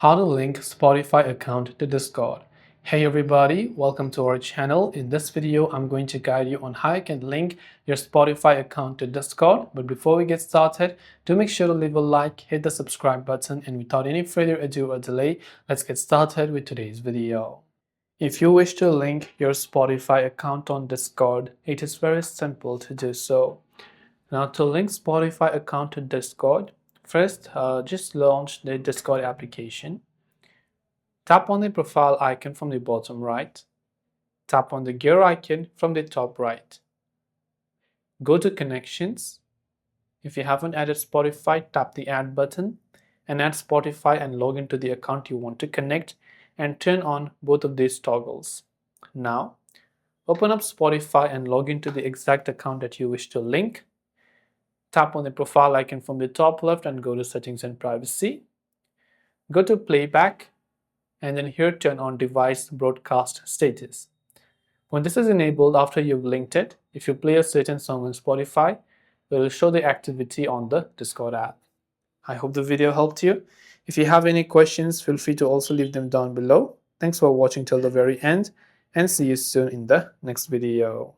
How to link Spotify account to Discord. Hey everybody, welcome to our channel. In this video, I'm going to guide you on how you can link your Spotify account to Discord. But before we get started, do make sure to leave a like, hit the subscribe button, and without any further ado or delay, let's get started with today's video. If you wish to link your Spotify account on Discord, it is very simple to do so. Now to link Spotify account to Discord, first just launch the Discord application. Tap on the profile icon from the bottom right. Tap on the gear icon from the top right. Go to connections. If you haven't added Spotify, tap the add button and add Spotify and log into the account you want to connect and turn on both of these toggles. Now open up Spotify and log into the exact account that you wish to link. Tap on the profile icon from the top left and go to settings and privacy. Go to playback and then here turn on device broadcast status. When this is enabled after you've linked it, if you play a certain song on Spotify, it will show the activity on the Discord app. I hope the video helped you. If you have any questions, feel free to also leave them down below. Thanks for watching till the very end and see you soon in the next video.